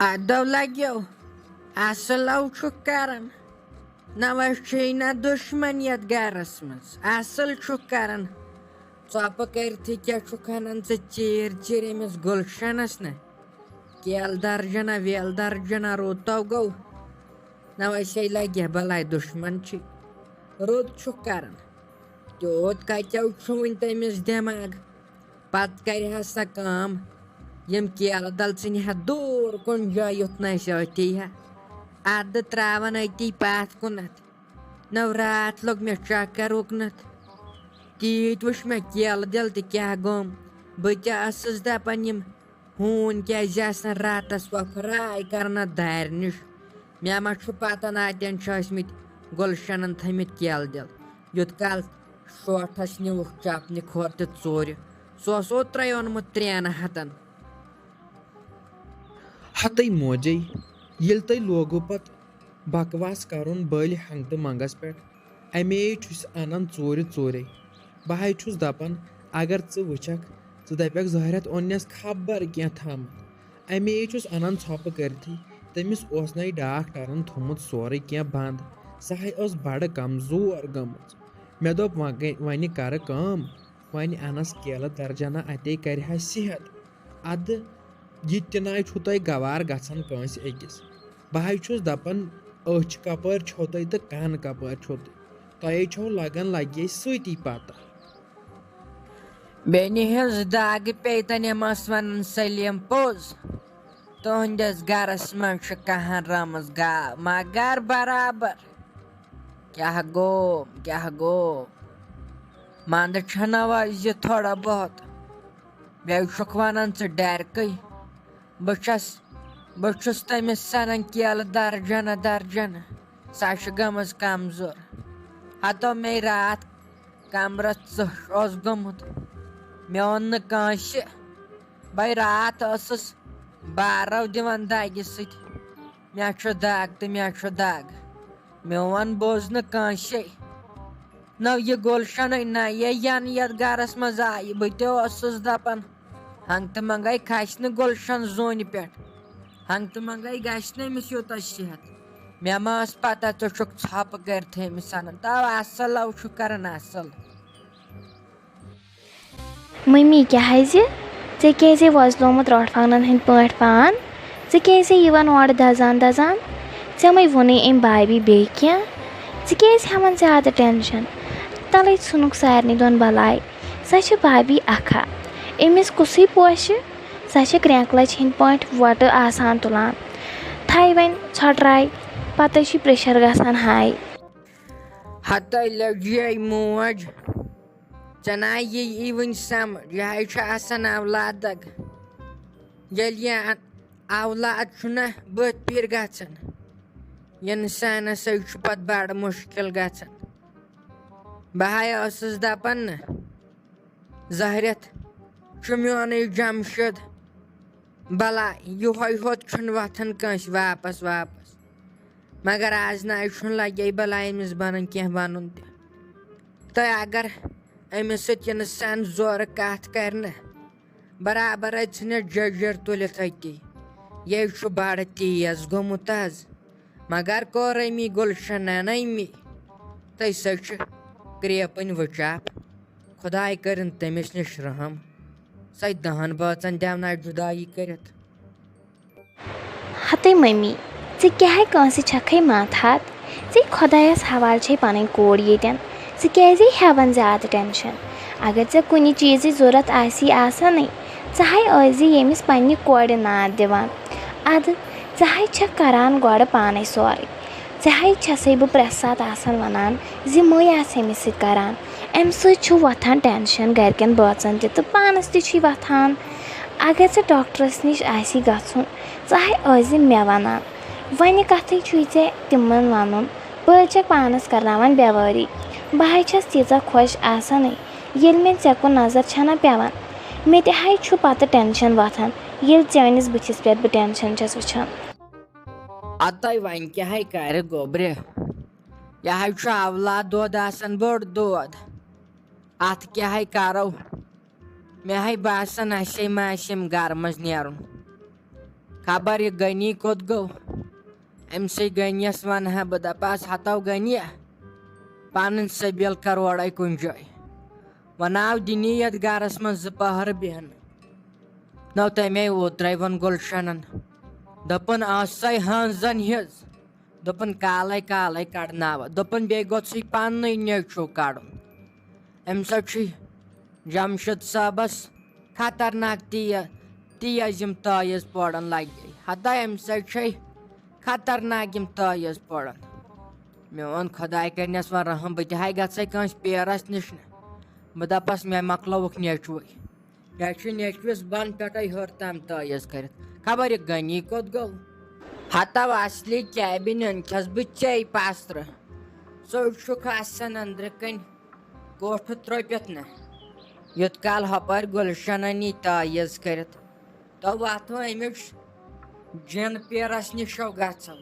Adau lagyo, asalaw chukaran. Navashina dushmaniyat garasmas, asal chukaran. Tsapa kairthi kya chukanan se cheremis gulshanas ne. Kiel darjana viel darjana rotaw go. Navashay lagya balay dushmanchi. Rot chukaran. Jod kaityaw chumintamis demag. Pat kari hasa kam. یم کیل دل ژھنہِ دوٗر کُن جایہِ یوٚت نہٕ اَسہِ أتی ہا اَدٕ ترٛاوان أتی پَتھ کُنَتھ نو راتھ لوٚگ مےٚ چکر اُکنَتھ تیٖتۍ وٕچھ مےٚ کیلہٕ دِل تہِ کیٛاہ گوٚم بہٕ تہِ ٲسٕس دَپان یِم ہوٗنۍ کیٛازِ آسان راتَس وۄپھراے کَران اَتھ دارِ نِش مےٚ ما چھُ پَتہ اَتٮ۪ن چھِ ٲسۍمٕتۍ گُلشَنَن تھٲیمٕتۍ کیلہٕ دِل یوٚت کال شوٹھَس نِوُکھ چَپنہِ کھور تہِ ژوٗرِ سُہ اوس اوترَے اوٚنمُت 300 ہتٕے موجے ییٚلہِ تۄہہِ لوگوٗ پتہٕ بکواس کرُن بٔلۍ ہنٛگتہٕ منٛگس پٮ۪ٹھ اَمے چھُس اَنان ژوٗرِ ژوٗرے بہٕ ہَے چھُس دپان اگر ژٕ وٕچھکھ ژٕ دپکھ ظٲہرت اوٚننس خبر کینٛہہ تھامُت اَمے چھُس اَنان ژھۄپہٕ کٔرتھٕے تٔمِس اوس نَے ڈاکٹرن تھوٚمُت سورُے کینٛہہ بنٛد سۄ ہے ٲس بڑٕ کمزور گٔمٕژ مےٚ دوٚپ وۄنۍ کرٕ کٲم وۄنۍ انس کیلہٕ درجنا اتے کرِ ہا صحت ادٕ یہِ تہِ نَے چھُو تۄہہِ گوار گژھان کٲنٛسہِ أکِس بہٕ ہَے چھُس دپان أچھ کپٲرۍ چھو تۄہہِ تہٕ کن کپٲرۍ چھو تۄہے چھو لگان لگے سۭتی پتہ بیٚنہِ ہٕنٛز داگہِ پیتن یِم ٲس ونان سلیٖم پوٚز تُہنٛدِس گرس منٛز چھِ کہان رٲمٕژ گاو مگر برابر کیٛاہ گوٚو منٛدٕ چھنا وزِ تھوڑا بہت بیٚیہِ چھُکھ ونان ژٕ ڈرکٕے بہٕ چھُس تٔمِس سنان کیلہٕ درجنہ سۄ چھِ گٔمٕژ کمزور ہتو مے راتھ کمرس ژٕہٕر اوس گوٚمُت مےٚ اوٚن نہٕ کٲنٛسہِ بے راتھ ٲسٕس بارو دِوان دگہِ سۭتۍ مےٚ چھُ دگ میون بوٗز نہٕ کٲنٛسے نو یہِ گُلشنٕے نہ یہِ ینہٕ یتھ گرس منٛز آیہِ بہٕ تہِ اوسُس دپان ہنٛگتہٕ منٛگے کھسہِ نہٕ گُلشن زوٗنہِ پٮ۪ٹھ ہنٛگتہٕ منٛگے گژھِ نہٕ أمِس یوٗتاہ صحت مےٚ ما ٲس پتہ ژٕ چھُکھ ژھۄپہٕ کٔرتھٕے أمِس انان تَوٕ اصٕلو چھُ کران اصٕل مٔمی کیٛاہ حظ ژےٚ کیٛازے وۄزلومُت روٚٹھ فنٛگنن ہٕنٛدۍ پٲٹھۍ پان ژٕ کیٛازے یِوان اورٕ دزان ژےٚ مے ووٚنُے أمۍ بھابھی بیٚیہِ کینٛہہ ژٕ کیٛازِ ہٮ۪وان زیادٕ ٹٮ۪نشن تَلَے ژھٕنُکھ سارنٕے دۄن بلاے سۄ چھِ بھابھی اکھا أمِس کُسٕے پوشہِ سۄ چھِ کرٛینٛکلَچ ہِنٛدۍ پٲٹھۍ وۄٹہٕ آسان تُلان تھایہِ وۄنۍ ژھۄٹراے پتہٕ چھِ پریشر گژھان ہاے ہتَے لٔجے موج ژےٚ نا یی وٕنہِ سمجھ یہِ ہے چھُ آسان اولادک ییٚلہِ یہِ اولاد چھُنہ بٔتھۍ پھِرِ گژھان اِنسانس ہے چھُ پتہٕ بڑٕ مُشکِل گژھان بہٕ ہاے ٲسٕس دپان نہ ظٲہرت چھُ میونٕے جمشید بلاے یِہوے ہوت چھُنہٕ وۄتھان کٲنٛسہِ واپس مگر آز نَے چھُنہٕ لگے بلاے أمِس بنان کینٛہہ ونُن تہِ تہٕ اگر أمِس سۭتۍ اِنسان زورٕ کتھ کرِ نہ برابر ژھٕنٮ۪س جٔجٕر تُلِتھ أتی یے چھُ بڑٕ تیز گوٚمُت حظ مگر کوٚر أمی گُلشنن أمی تہٕ سۄ چھِ کرٛیپٕنۍ وٕچاپ خۄداے کٔرِن تٔمِس نِش رحم سۄ 10 بٲژن دِونایہِ جُدایی کٔرِتھ ہتٕے مٔمی ژٕ کیٛاہ کٲنٛسہِ چھکھٕے ماتھات ژٕ خۄدایَس حوالہٕ چھے پَنٕنۍ کوٗر ییٚتٮ۪ن ژٕ کیٛازِ ہٮ۪وان زیادٕ ٹٮ۪نشَن اگر ژےٚ کُنہِ چیٖزٕچ ضوٚرَتھ آسی آسانٕے ژٕ ہَے ٲسۍ زِ ییٚمِس پنٛنہِ کورِ ناد دِوان اَدٕ ژٕ ہَے چھکھ کَران گۄڈٕ پانَے سورُے ژےٚ ہَے چھَسَے بہٕ پرٛٮ۪تھ ساتہٕ آسان وَنان زِ مٔے آس أمِس سۭتۍ کَران اَمہِ سۭتۍ چھُ وۄتھان ٹٮ۪نشَن گَرِکٮ۪ن بٲژَن تہِ تہٕ پانَس تہِ چھُے وۄتھان اگر ژےٚ ڈاکٹرَس نِش آسی گژھُن ژٕ ہَے ٲسۍ زِ مےٚ وَنان وَنہِ کَتھٕے چھُے ژےٚ تِمَن وَنُن بہٕ حظ چھَکھ پانَس کَرناوان بٮ۪وٲری بہٕ حظ چھَس تیٖژاہ خۄش آسانٕے ییٚلہِ مےٚ ژےٚ کُن نظر چھَنا پٮ۪وان مےٚ تہِ حظ چھُ پَتہٕ ٹٮ۪نشَن وۄتھان ییٚلہِ چٲنِس بٕتھِس پٮ۪ٹھ بہٕ ٹٮ۪نشَن چھَس وٕچھان اَدٕ وۄنۍ کیٛاہ کَرِ گوٚبرِ یہِ حظ چھُ اولاد دۄد آسان بوٚڑ دود اَتھ کیٛاہ کَرو مےٚ ہَے باسان اَسے ما آسہِ یِم گَرٕ منٛز نیرُن خبر یہِ غنی کوٚت گوٚو أمسٕے غنیَس وَنہٕ ہا بہٕ دَپہٕ ہَتو غنیہ پَنٕنۍ سٔبیٖل کَر اورَے کُنہِ جایہِ وۄنۍ آو دِنی یَتھ گَرَس منٛز 2 پٔہر بیٚہنہٕ نو تَمے اوترَے ووٚن گُلشَنَن دوٚپُن ٲسَے ہٲنزَن ہِنٛز دوٚپُن کالَے کالَے کَڑناوَتھ دوٚپُن بیٚیہِ گوٚژھُے پنٛنُے نیٚچوٗ کَڑُن اَمہِ سۭتۍ چھُے جَمشِد صٲبَس خطرناک تیز یِم تٲیٖز پورَن لَگے ہَتہ اَمہِ سۭتۍ چھے خطرناک یِم تٲیٖز پورَن مےٚ ووٚن خۄداے کٔرنَس وۄنۍ رحم بہٕ تہِ ہَے گژھَے کٲنٛسہِ پیرَس نِش نہٕ بہٕ دَپَس مےٚ مۄکلووُکھ نیٚچوٗے مےٚ چھُ نیٚچوِس بۄنہٕ پٮ۪ٹھَے ہیوٚر تام تٲیٖز کٔرِتھ خبر یہِ غنی کوٚت گوٚو ہَتو اَصلی کیبہِ نیُن چھَس بہٕ ژے پَسرٕ ژٕ چھُکھ آسان أنٛدرٕ کَنۍ کوٹھٕ ترٛوپِتھ نہ یوٗت کال ہۄپٲرۍ گُلشَنَن یی تٲیٖز کٔرِتھ تو وۄتھو أمِس جِن پیرَس نِشو گژھو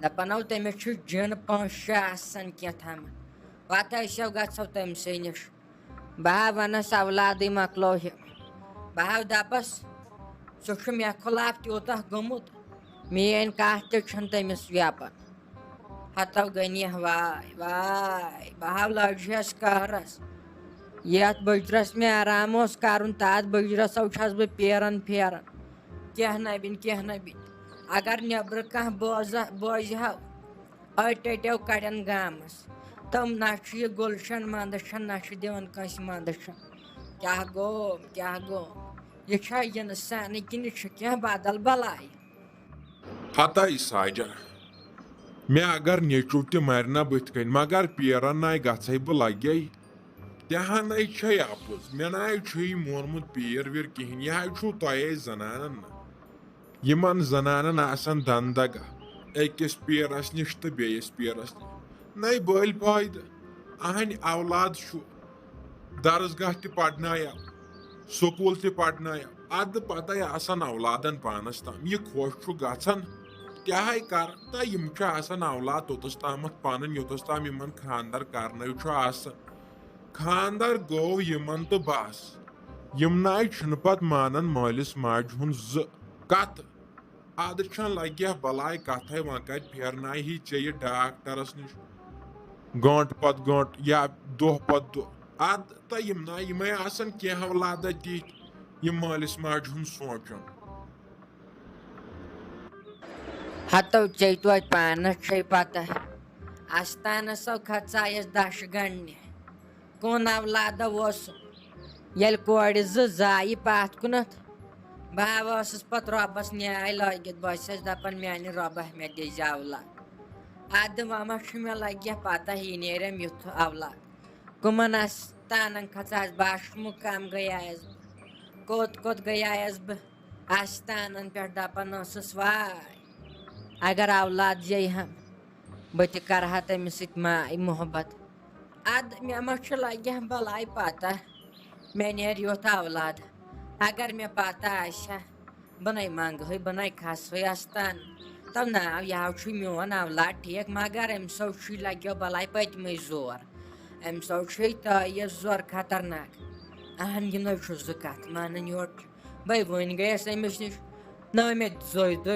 دَپَنو تٔمِس چھُ جِن پٲنٛشہِ آسان کینٛہہ تامَتھ پَتہٕ ٲسِو گژھو تٔمسٕے نِش بہٕ ہا وَنَس اولادٕے مۄکلو ہِ بہٕ ہا دَپَس سُہ چھُ مےٚ خٕلاف تیوٗتاہ گوٚمُت میٛٲنۍ کَتھ تہِ چھُنہٕ تٔمِس ویپَن ہَتو غنی واے واے بہٕ ہا لٔجہَس قہرَس یَتھ بٕجرَس مےٚ آرام اوس کَرُن تَتھ بٕجرَسو چھَس بہٕ پیران پھیران کینٛہہ نہ بِنہِ اگر نیٚبرٕ کانٛہہ بوزِ ہَو أڑۍ ٹیٚٹیو کَڑٮ۪ن گامَس تِم نہ چھُ یہِ گُلشَن منٛدچھان نہ چھُ دِوان کٲنٛسہِ منٛدچھان کیٛاہ گوٚو یہِ چھا اِنسانٕے کِنہٕ یہِ چھُ کینٛہہ بدل بَلاے ہَتَے ساجا مےٚ اگر نیٚچوٗ تہِ مَرِ نہ بٕتھِ کَنۍ مگر پیرَن نَے گژھَے بہٕ لَگے تہِ ہَنَے چھے اَپُز مےٚ نَے چھُ یہِ مونمُت پیٖر ویٖر کِہیٖنۍ یہِ حظ چھُو تۄہے زَنانَن نہ یِمن زَنانَن آسان دَنٛدگاہ أکِس پیرَس نِش تہٕ بیٚیِس پیرَس نِش نَے بٔلۍ فٲیدٕ اَہنہِ اولاد چھُ درسگاہ تہِ پَرنایو سکوٗل تہِ پَرنایو اَدٕ پَتَے آسان اولادَن پانَس تام یہِ خۄش چھُ گژھان کیٛاہ کَران تہٕ یِم چھِ آسان اولاد توٚتَس تامَتھ پَنٕنۍ یوٚتَس تام یِمن خانٛدر کَرنٲیِو چھُ آسان خانٛدر گوٚو یِمن تہٕ بَس یِم نَے چھِنہٕ پَتہٕ مانان مٲلِس ماجہِ ہُنٛد زٕ کَتھٕ اَدٕ چھَنہٕ لَگہِ ہا بَلاے کَتھَے وۄنۍ کَتہِ پھیرنایہِ ہے ژےٚ یہِ ڈاکٹرَس نِش گٲنٛٹہٕ پَتہٕ گٲنٛٹہٕ یا دۄہ پَتہٕ دۄہ اَدٕ تہٕ یِمے آسان کینٛہہ اولادہ تِتھۍ یِم مٲلِس ماجہِ ہُنٛد سونٛچُن ہَتو ژےٚ توتہِ پانَس چھے پَتہ اَستانَسو کھژایَس دَچھِ گنٛڈنہِ کُن اولادہ اوسُم ییٚلہِ کورِ 2 زایہِ پَتھ کُنَتھ بہٕ ہا ٲسٕس پَتہٕ رۄبَس نیاے لٲگِتھ بہٕ ٲسَس دَپان میٛانہِ رۄبہ مےٚ دِزِ اولاد اَدٕ وۄنۍ ما چھُ مےٚ لَگہِ ہا پَتہ یہِ نیرٮ۪م یُتھ اولاد کٕمَن اَستانَن کھژایَس بَچھِ مُقام گٔیایَس بہٕ کوٚت گٔیایَس بہٕ اَستانَن پٮ۪ٹھ دَپان ٲسٕس واے اگر اولاد زیٚیہِ ہَم بہٕ تہِ کَرٕ ہا تٔمِس سۭتۍ ماے محبت اَدٕ مےٚ ما چھُ لَگہِ ہا بَلاے پَتہ مےٚ نیرِ یُتھ اولاد اگر مےٚ پَتہ آسہِ ہا بہٕ نَے منٛگہٕے بہٕ نَے کھسہٕے اَستان تو ناو یَہو چھُے میون اولاد ٹھیٖک مگر أمسو چھُے لَگیو بَلاے پٔتمٕے زور أمسو چھُے تٲیٖز زور خطرناک اہن یہِ نَے چھُ 2 کَتھٕ مانان یورٕ چھُ بٔے وٕنۍ گٔیَس أمِس نِش نہ مےٚ زٔے